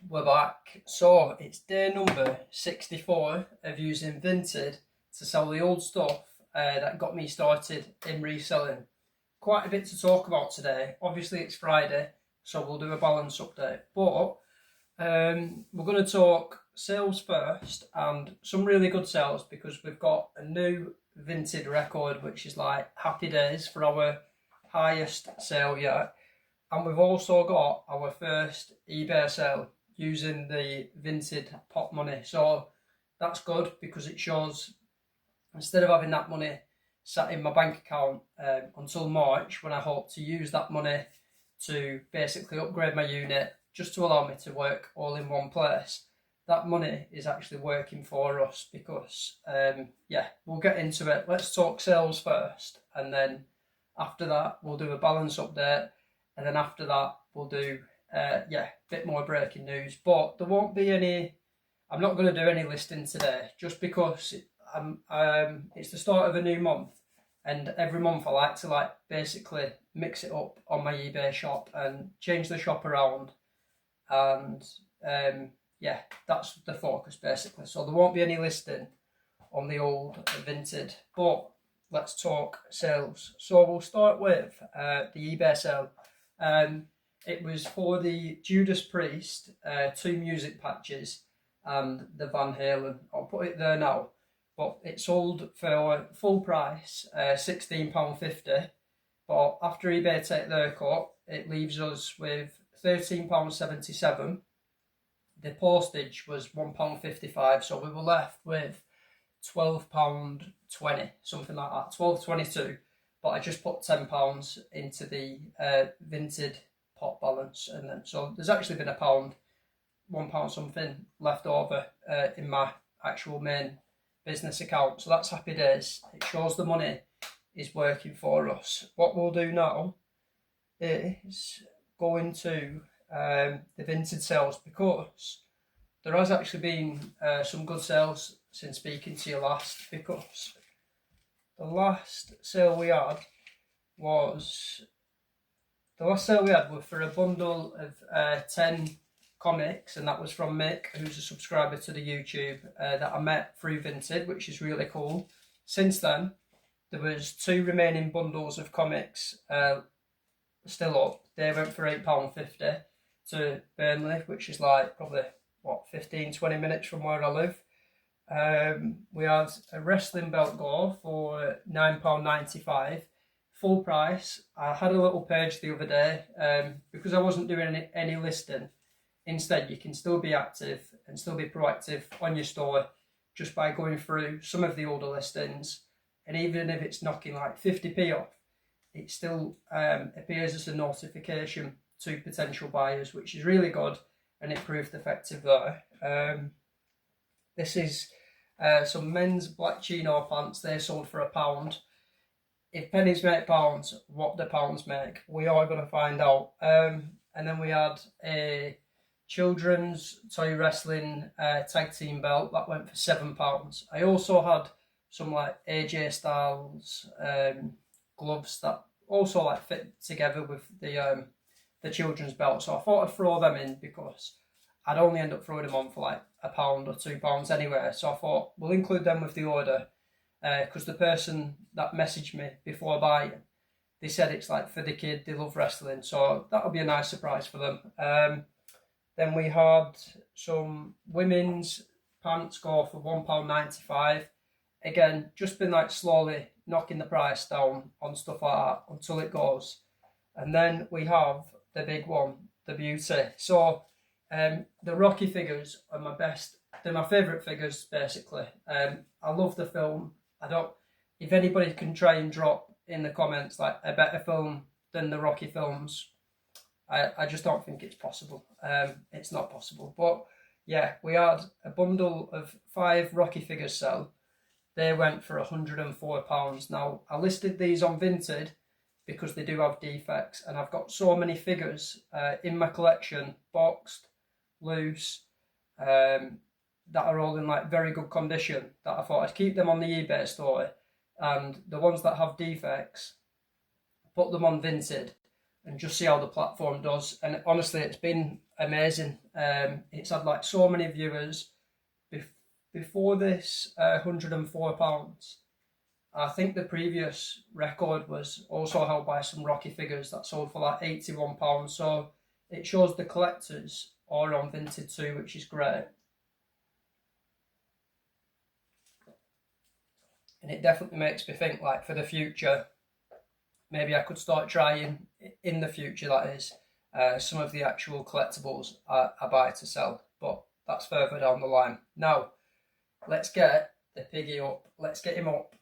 We're back. So it's day number 64 of using Vinted to sell the old stuff that got me started in reselling. Quite a bit to talk about today. Obviously, it's Friday, so we'll do a balance update. But we're going to talk sales first and some really good sales because we've got a new Vinted record, which is like happy days for our highest sale yet. And we've also got our first eBay sale using the Vinted pot money. So that's good because it shows instead of having that money sat in my bank account until March, when I hope to use that money to basically upgrade my unit just to allow me to work all in one place, that money is actually working for us because, we'll get into it. Let's talk sales first, and then after that, we'll do a balance update, and then after that, we'll do a bit more breaking news. But there won't be any. I'm not going to do any listing today, just because it's the start of a new month, and every month I like to basically mix it up on my eBay shop and change the shop around, and that's the focus basically. So there won't be any listing on the old Vinted, but let's talk sales. So we'll start with the eBay sale. It was for the Judas Priest 2 music patches and the Van Halen. I'll put it there now. But it sold for full price, £16.50. But after eBay take their cut, it leaves us with £13.77. The postage was £1.55, so we were left with £12.20, something like that, £12.22. But I just put £10 into the Vinted pot balance, and then so there's actually been £1 something left over in my actual main business account. So that's happy days. It shows the money is working for us. What we'll do now is go into the Vinted sales, because there has actually been some good sales since speaking to you last, because the last sale we had was for a bundle of 10 comics, and that was from Mick, who's a subscriber to the YouTube that I met through Vinted, which is really cool. Since then, there was 2 remaining bundles of comics still up. They went for £8.50 to Burnley, which is like probably 15-20 minutes from where I live. We had a wrestling belt go for £9.95, full price. I had a little page the other day because I wasn't doing any listing. Instead, you can still be active and still be proactive on your store just by going through some of the older listings. And even if it's knocking like 50p off, it still appears as a notification to potential buyers, which is really good, and it proved effective there. This is some men's black chino pants. They sold for £1. If pennies make pounds, what do pounds make? We are going to find out. And then we had a children's toy wrestling tag team belt that went for £7. I also had some like AJ Styles gloves that also fit together with the children's belt. So I thought I'd throw them in because I'd only end up throwing them on for £1 or £2 anyway. So I thought we'll include them with the order, because the person that messaged me before buying, they said it's for the kid, they love wrestling, so that'll be a nice surprise for them. Then we had some women's pants go for £1.95. Again, just been slowly knocking the price down on stuff like that until it goes. And then we have the big one, the beauty. So the Rocky figures are my best. They're my favourite figures, basically. I love the film. If anybody can try and drop in the comments a better film than the Rocky films, I just don't think it's possible. It's not possible. But yeah, we had a bundle of 5 Rocky figures sell. They went for £104. Now, I listed these on Vinted because they do have defects, and I've got so many figures in my collection, boxed, loose, that are all in very good condition, that I thought I'd keep them on the eBay store, and the ones that have defects, put them on Vinted and just see how the platform does. And honestly, it's been amazing. It's had like so many viewers. Before this £104, I think the previous record was also held by some Rocky figures that sold for like £81. So it shows the collectors are on Vinted too, which is great. And it definitely makes me think, like, for the future, maybe I could start trying, in the future that is, some of the actual collectibles I buy to sell. But that's further down the line. Now, let's get the piggy up. Let's get him up.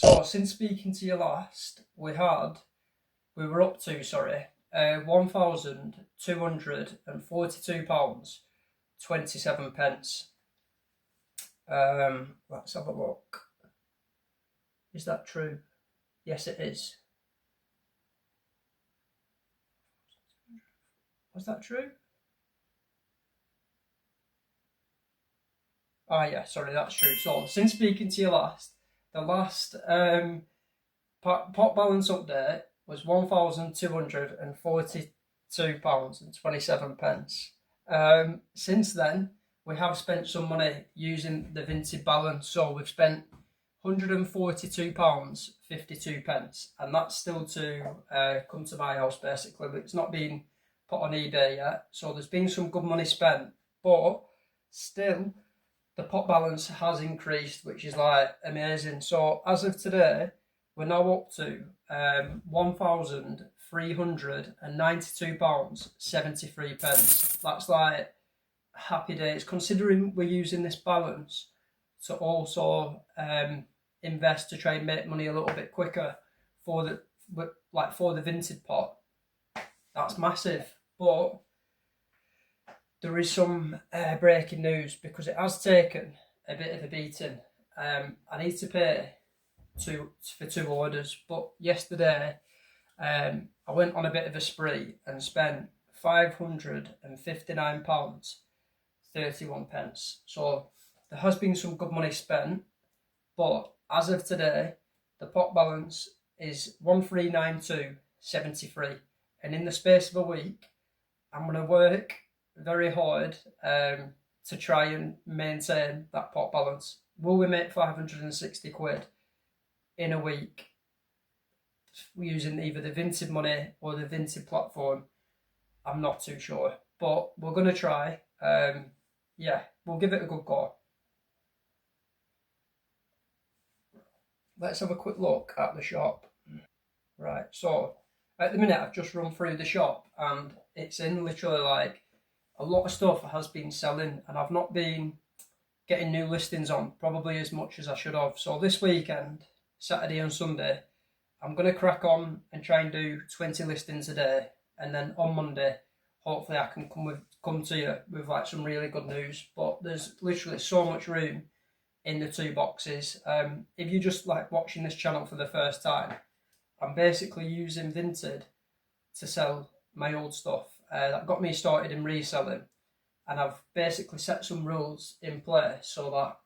So since speaking to you last, we were up to £1,242.27. Let's have a look. Is that true? Yes, it is. Was that true? Ah, yeah, sorry, that's true. So, since speaking to you last, the last pot balance update was £1,242.27. Since then, we have spent some money using the Vinted balance. So, we've spent £142.52, and that's still to come to my house, basically. But it's not been put on eBay yet. So, there's been some good money spent, but still, the pot balance has increased, which is like amazing. So as of today, we're now up to £1,392.73. That's like happy days, considering we're using this balance to also invest to try and make money a little bit quicker for the Vinted pot. That's massive. But there is some breaking news, because it has taken a bit of a beating. I need to pay for 2 orders, but yesterday I went on a bit of a spree and spent £559.31. So there has been some good money spent, but as of today, the pot balance is 1392.73, and in the space of a week, I'm going to work very hard to try and maintain that pot balance. Will we make 560 quid in a week using either the Vinted money or the Vinted platform? I'm not too sure, but we're going to try. Yeah, we'll give it a good go. Let's have a quick look at the shop. Right, so at the minute I've just run through the shop, and it's in literally like a lot of stuff has been selling, and I've not been getting new listings on probably as much as I should have. So this weekend, Saturday and Sunday, I'm going to crack on and try and do 20 listings a day, and then on Monday, hopefully I can come to you with like some really good news. But there's literally so much room in the 2 boxes. If you're just like watching this channel for the first time, I'm basically using Vinted to sell my old stuff. That got me started in reselling, and I've basically set some rules in place so that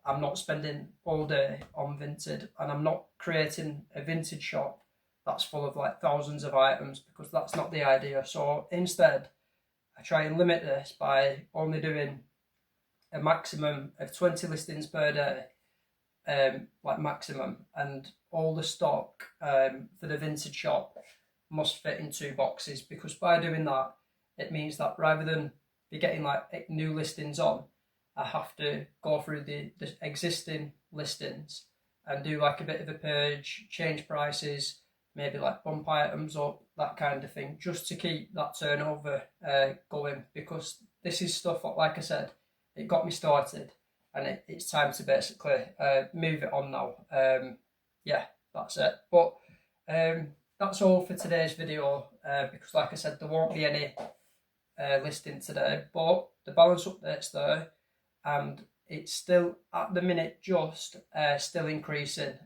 I'm not spending all day on Vinted, and I'm not creating a Vinted shop that's full of like thousands of items, because that's not the idea. So instead, I try and limit this by only doing a maximum of 20 listings per day, like maximum, and all the stock for the Vinted shop must fit in 2 boxes, because by doing that, it means that rather than be getting like new listings on, I have to go through the existing listings and do like a bit of a purge, change prices, maybe like bump items up, that kind of thing, just to keep that turnover going, because this is stuff that, like I said, it got me started, and it's time to basically move it on now. Yeah, that's it. But that's all for today's video, because like I said, there won't be any listing today, but the balance update's there, and it's still at the minute just still increasing,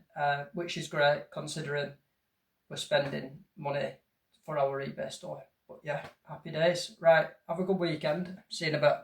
which is great considering we're spending money for our eBay store. But yeah, happy days. Right, have a good weekend. See you in a bit.